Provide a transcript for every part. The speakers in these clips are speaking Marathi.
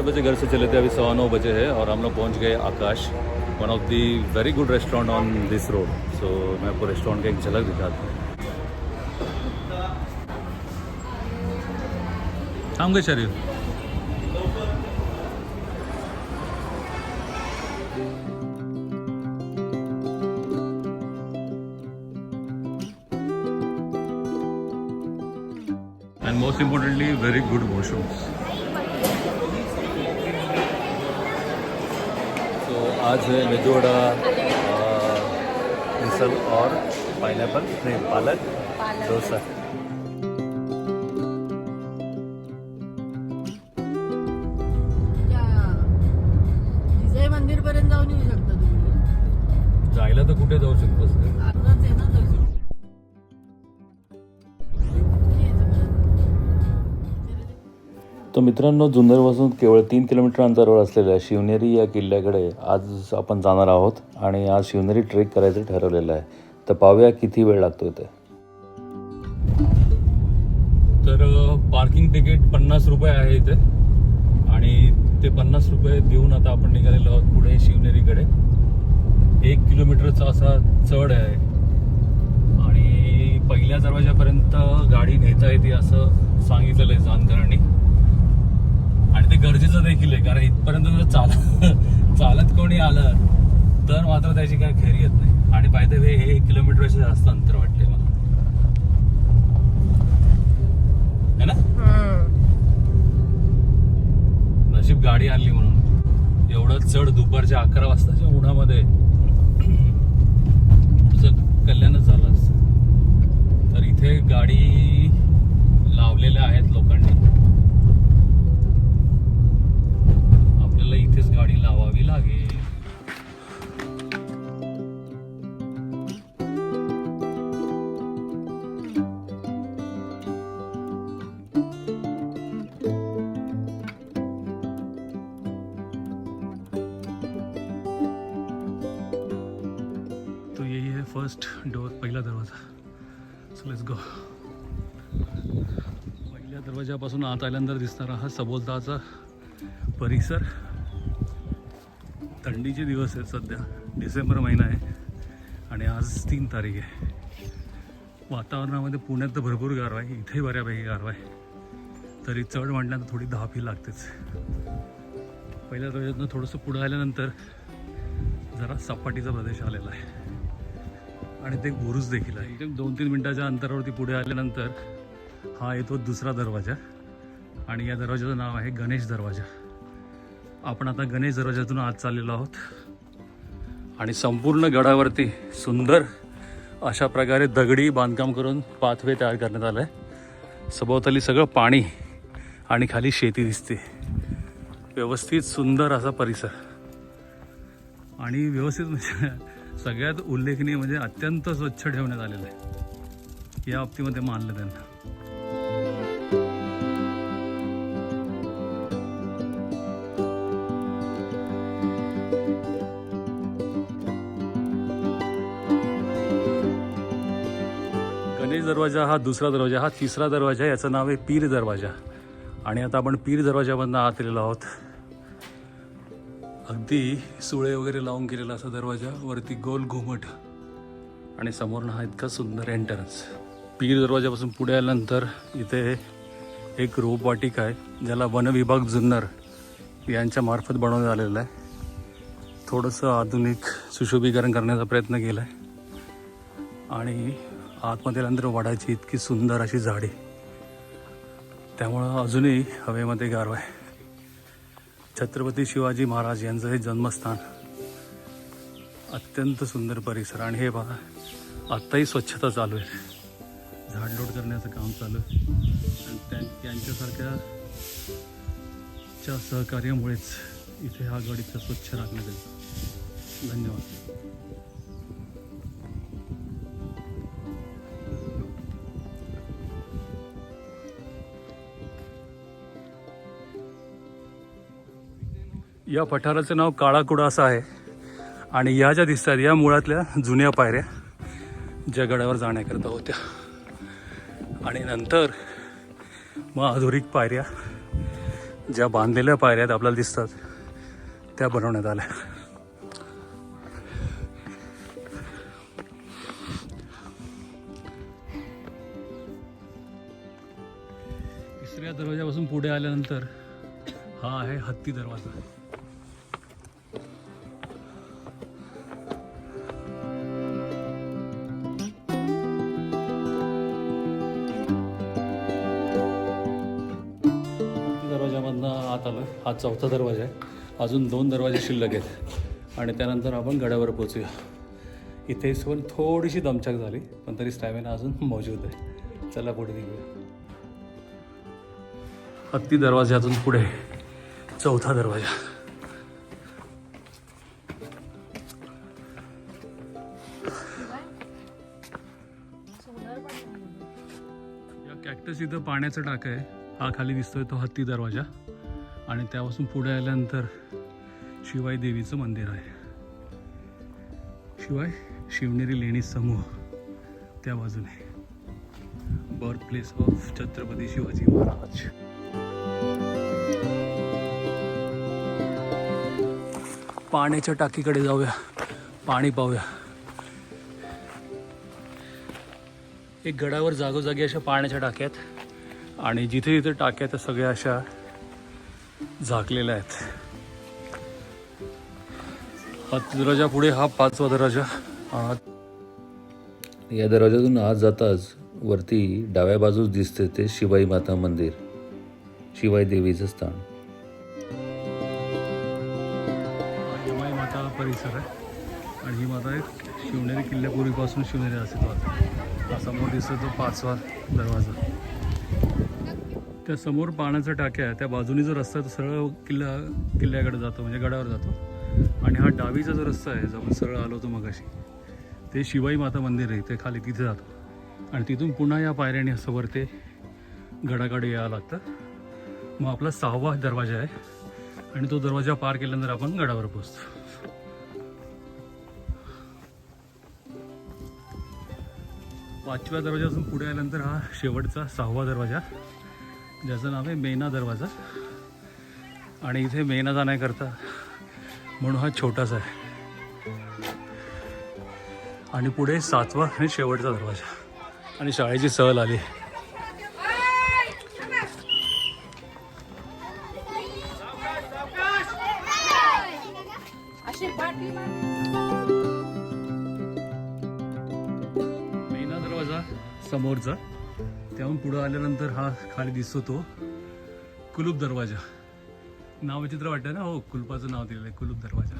बजे घर से चले थे, अभी 9:15 बजे है और हम लोग पहुंच गए Aakash, one of the very good restaurant on this road. So मैं आपको रेस्टोरेंट का एक झलक दिखाता हूँ। हम गए शरीर and most importantly very good washrooms. So आज है मेदू वड़ा, मिसल और पाइनएप्पल नहीं पालक डोसा। विजय मंदिर पर्यंत जाऊन येऊ शकता तुम्ही। जायला तर कुठे जाऊ शकतोस रे? आताच आहे ना तशी। तो मित्रांनो, जुन्नरपासून केवळ 3 किलोमीटर अंतरावर असलेल्या शिवनेरी या किल्ल्याकडे आज आपण जाणार आहोत आणि आज शिवनेरी ट्रेक करायचं ठरवलेलं आहे। तर पाहूया किती वेळ लागतो ते। तर पार्किंग तिकीट 50 रुपये आहे इथे आणि ते 50 रुपये देऊन आता आपण निघालेलो आहोत पुढे शिवनेरीकडे। 1 किलोमीटरचा असा चढ आहे आणि पहिल्या दरवाजापर्यंत गाडी नेता येते असं सांगितलेलं आहे जाणकारांनी आणि ते गरजेचं देखील आहे, कारण इथपर्यंत जर चालत कोणी आलं तर मात्र त्याची काय खैर येत नाही। आणि पाहिजे हे 1 किलोमीटरचे जास्त अंतर वाटले मला, है ना? नशीब गाडी आणली म्हणून। एवढं चढ दुपारच्या 11 वाजताच्या उन्हामध्ये तुझं कल्याणच झालं असतं। तर इथे गाडी लावलेल्या आहेत लोकांनी, आपल्याला इथेच गाडी लावावी लागेल। तो यही है फर्स्ट डोर, पहिला दरवाजा। So let's go. पहिल्या दरवाजापासून आत आल्यानंतर दिसणारा हा सभोवतालचा परिसर। थंडीचे दिवस आहेत सध्या, डिसेंबर महिना आहे आणि आज 3 तारीख आहे। वातावरणामध्ये पुण्यात तर भरपूर गारवा आहे, इथे बऱ्यापैकी गारवा आहे, तरी चढ म्हटल्यानंतर थोडी धापी लागतेच। पहिल्या दरवाज्यातनं थोडंसं पुढं आल्यानंतर जरा सपाटीचा प्रदेश आलेला आहे आणि ते बुरुज देखील आहे। एकदम 2-3 मिनटाच्या अंतरावरती पुढे आल्यानंतर हा येतो दुसरा दरवाजा आणि या दरवाजाचं नाव आहे गणेश दरवाजा। आपण आता गणेश दरवाजातून आत चाललेलो आहोत आणि संपूर्ण गडावरती सुंदर अशा प्रकारे दगडी बांधकाम करून पाथवे तयार करण्यात आलं आहे। सभोवताली सगळं पाणी आणि खाली शेती दिसते। व्यवस्थित सुंदर असा परिसर आणि व्यवस्थित म्हणजे सगळ्यात उल्लेखनीय म्हणजे अत्यंत स्वच्छ ठेवण्यात आलेलं आहे, या बाबतीमध्ये मानलं त्यांना। गणेश दरवाजा हा दुसरा दरवाजा, हा तिसरा दरवाजा, याचं नाव आहे पीर दरवाजा आणि आता आपण पीर दरवाजामधनं आत आलेलो आहोत। अगदी सुळे वगैरे लावून केलेला असा दरवाजा, वरती गोल घुमट आणि समोरनं हा इतका सुंदर एंट्रन्स। पीर दरवाजापासून पुढे आल्यानंतर इथे एक रोपवाटिका आहे, ज्याला वन विभाग जुन्नर यांच्या मार्फत बनवण्यात आलेलं आहे। थोडंसं आधुनिक सुशोभीकरण करण्याचा प्रयत्न केला आहे आणि आतमध्ये आल्यानंतर वडाची इतकी सुंदर अशी झाडे, त्यामुळं अजूनही हवेमध्ये गारवा आहे। छत्रपती शिवाजी महाराज यांचं हे जन्मस्थान, अत्यंत सुंदर परिसर आणि हे बघा आत्ताही स्वच्छता चालू आहे, झाडलोट करण्याचं काम चालू आहे आणि त्यांच्यासारख्या सहकार्यामुळेच इथे हा गड इतका स्वच्छ राखण्यात येतो। धन्यवाद। या पठाराचं नाव काळाकुडा असं आहे आणि या ज्या दिसतात या मुळातल्या जुन्या पायऱ्या ज्या गडावर जाण्याकरता होत्या आणि नंतर मग आधुनिक पायऱ्या ज्या बांधलेल्या पायऱ्या आपल्याला दिसतात त्या बनवण्यात आल्या. तिसऱ्या दरवाजापासून पुढे आल्यानंतर हा आहे हत्ती दरवाजा. दरवाजामधनं आत आलो. हा चौथा दरवाजा आहे. अजून 2 दरवाजे शिल्लक आहेत आणि त्यानंतर आपण गडावर पोचूया. इथे पण थोडीशी दमछाक झाली पण तरी स्टॅमिना अजून मौजूद आहे. चला पुढे निघूया. हत्ती दरवाजातून पुढे चौथा दरवाजा. या कॅक्टस इथं पाण्याचं टाक आहे. हा खाली दिसतोय तो हत्ती दरवाजा आणि त्यापासून पुढे आल्यानंतर शिवाई देवीचं मंदिर आहे. शिवाय शिवनेरी लेणी समूह त्या बाजूने. Birth place of Chhatrapati Shivaji Maharaj. पाण्याच्या टाकीकडे जाऊया, पाणी पाहूया. एक गडावर जागोजागी अशा पाण्याच्या टाक्यात आणि जिथे जिथे टाक्या त्या सगळ्या अशा झाकलेल्या आहेत. हत्ती दरवाजा पुढे हा 5वा दरवाजा. या दरवाजातून आत जाताच वरती डाव्या बाजूस दिसते ते शिवाई माता मंदिर, शिवाई देवीचं स्थान. शिवाई माता परिसर आहे आणि ही माता एक शिवनेरी किल्ल्यापूर्वीपासून शिवनेरी अस्तित्वात. हा समोर दिसतो तो 5वा दरवाजा. त्या समोर पाण्याचा टाक्या आहे. त्या बाजूनी जो रस्ता आहे तो सरळ किल्ल्याकडे जातो म्हणजे गडावर जातो. आणि हा डावीचा जो रस्ता आहे जो आपण सरळ आलो होतो मगाशी ते शिवाई माता मंदिर आहे. ते खाली तिथे जातो आणि तिथून पुन्हा या पायऱ्याने असं वरते गडाकडे यावं लागतं. मग आपला 6वा दरवाजा आहे आणि तो दरवाजा पार केल्यानंतर आपण गडावर पोहोचतो. पाचव्या दरवाजापासून पुढे आल्यानंतर हा शेवटचा 6वा दरवाजा ज्याचं नाव आहे मेना दरवाजा. आणि इथे मेना जाण्याकरता म्हणून हा छोटासा आहे. आणि पुढे 7वा आणि शेवटचा दरवाजा. आणि शाळेची सहल आली. मेना दरवाजा समोरचा. त्याहून पुढे आल्यानंतर हा खाली दिसतो तो कुलूप दरवाजा. नाव विचित्र वाटतं ना. हो, कुलपाचं नाव दिलेलं आहे कुलूप दरवाजा.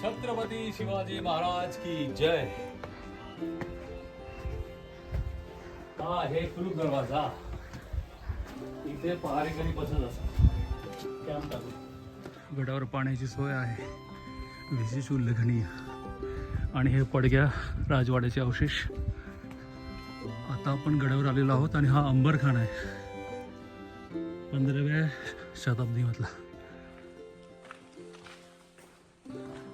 छत्रपती शिवाजी महाराज की जय. हा हे कुलूप दरवाजा. इथे पहारेकरी बसत असतात कॅम्प टाकून. गडावर पाण्याची सोय आहे विशेष उल्लेखनीय. आणि हे पडक्या राजवाड्याचे अवशेष. आता आपण गडावर आलेलो आहोत आणि हा अंबरखाना आहे 15व्या शताब्दीमधला.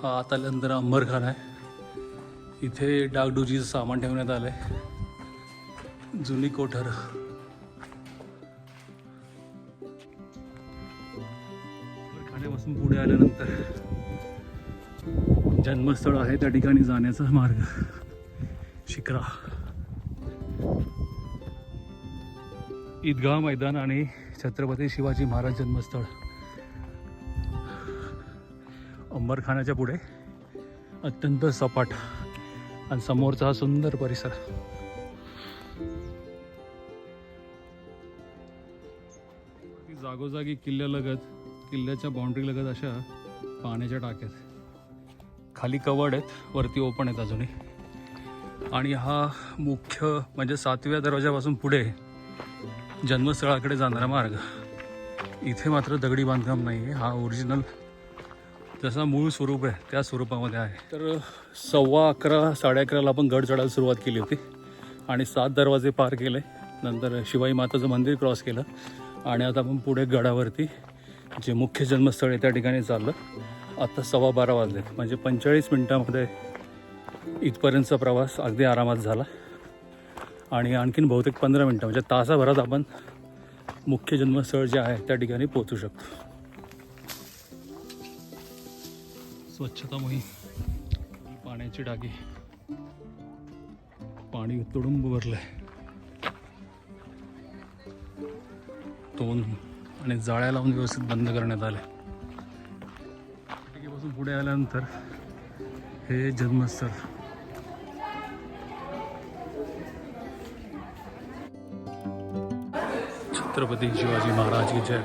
हा आत आल्यानंतर अंबरखाना आहे. इथे डागडुजीचं सामान ठेवण्यात आलं आहे. जुनी कोठर. अंबरखान्यापासून पुढे आल्यानंतर जन्मस्थळ आहे त्या ठिकाणी जाण्याचा मार्ग शिकरा. ईदगाह मैदान आणि छत्रपती शिवाजी महाराज जन्मस्थळ. अंबरखान्याच्या पुढे अत्यंत सपाट आणि समोरचा हा सुंदर परिसर. जागोजागी किल्ल्यालगत किल्ल्याच्या बाउंड्री लगत अशा पाण्याच्या टाक्यात. खाली कवर्ड आहेत, वरती ओपन आहेत अजूनही. आणि हा मुख्य म्हणजे 7व्या दरवाजापासून पुढे जन्मस्थळाकडे जाणारा मार्ग. इथे मात्र दगडी बांधकाम नाही आहे. हा ओरिजिनल जसा मूळ स्वरूप आहे त्या स्वरूपामध्ये आहे. तर 11:15 11:30ला आपण गड चढायला सुरुवात केली होती आणि 7 दरवाजे पार केले. नंतर शिवाई माताचं मंदिर क्रॉस केलं आणि आता आपण पुढे गडावरती जे मुख्य जन्मस्थळ आहे त्या ठिकाणी चाललं. आता 12:15 वाजले, म्हणजे 45 मिनटामध्ये इथपर्यंतचा प्रवास अगदी आरामात झाला. आणि आणखीन बहुतेक 15 मिनटं म्हणजे तासाभरात आपण मुख्य जन्मस्थळ जे आहे त्या ठिकाणी पोहोचू शकतो. स्वच्छता मोहीम, पाण्याची टाकी, पाणी तुडुंब भरलंय. तोंड आणि जाळ्या लावून व्यवस्थित बंद करण्यात आले. टाकीपासून पुढे आल्यानंतर हे जन्मस्थळ. छत्रपती शिवाजी महाराज की जय.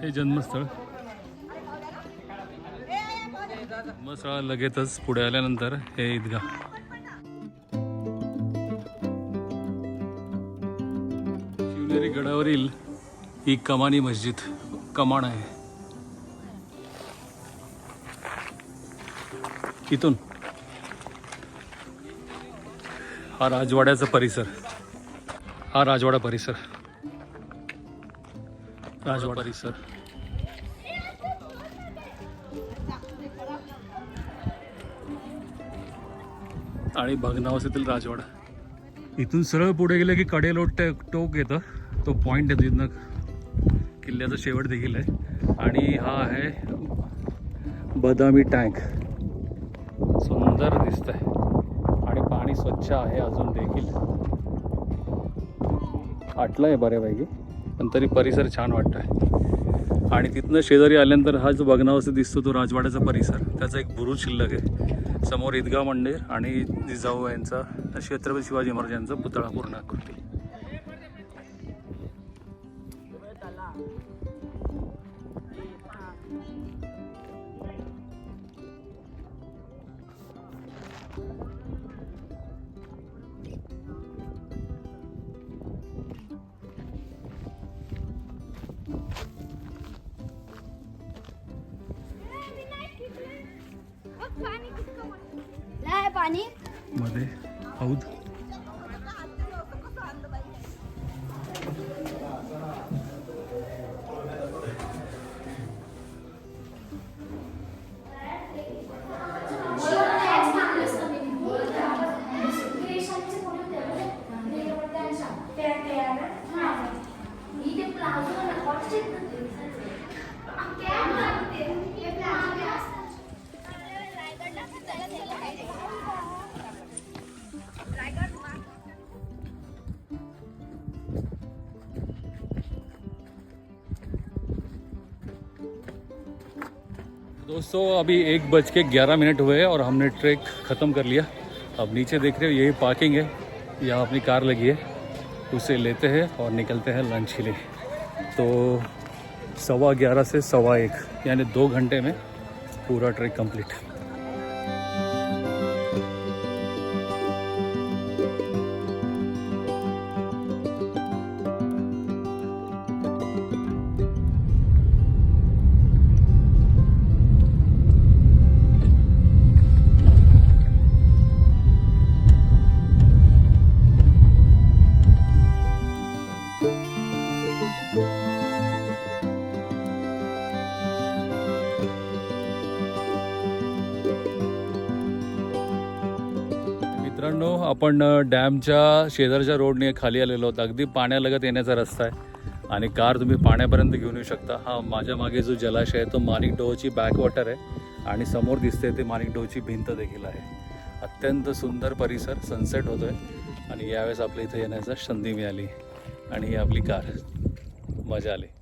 हे जन्मस्थळ. जन्मस्थळा लगेचच पुढे आल्यानंतर हे ईदगाह. शिवनेरी गडावरील ही कमानी मस्जिद, कमान आहे. इथून हा राजवाड्याचा परिसर, हा राजवाडा परिसर, राजवाडा परिसर. आणि भग्नावस्थेतील राजवाडा. इथून सरळ पुढे गेलं की कडेलोट टोक येतं, तो पॉईंट आहे तिथनं किल्ल्याचा शेवट देखील आहे. आणि हा आहे बदामी टँक. सुंदर दिसत आहे आणि पाणी स्वच्छ आहे अजून देखील. आटलं आहे बऱ्यापैकी, पण तरी परिसर छान वाटतो आहे. आणि तिथनं शेजारी आल्यानंतर हा जो भग्नावस्थेत दिसतो तो राजवाड्याचा परिसर, त्याचा एक बुरुज शिल्लक आहे. समोर ईदगाह मंदिर आणि जिजाऊ यांचा, छत्रपती शिवाजी महाराजांचा पुतळा पूर्णाकृती. पाणी मध्ये हौद. दोस्तों अभी 1:11 हुए हैं और हमने ट्रैक ख़त्म कर लिया. अब नीचे देख रहे हो यही पार्किंग है, यहाँ अपनी कार लगी है, उसे लेते हैं और निकलते हैं लंच के लिए. तो 11:15 से 1:15 यानी 2 घंटे में पूरा ट्रैक कंप्लीट. मित्रांनो, आपण डॅमच्या शेजारच्या रोडने खाली आलेलो आहोत. अगदी पाण्यालगत येण्याचा रस्ता आहे आणि कार तुम्ही पाण्यापर्यंत घेऊन येऊ शकता. हा माझ्या मागे जो जलाशय आहे तो माणिकडोहची बॅकवॉटर आहे आणि समोर दिसते ते माणिकडोहची भिंत देखील आहे. अत्यंत सुंदर परिसर. सनसेट होतोय आणि यावेळेस आपल्या इथे येण्याचा संधी मिळाली आणि ही आपली कार. मजा आली.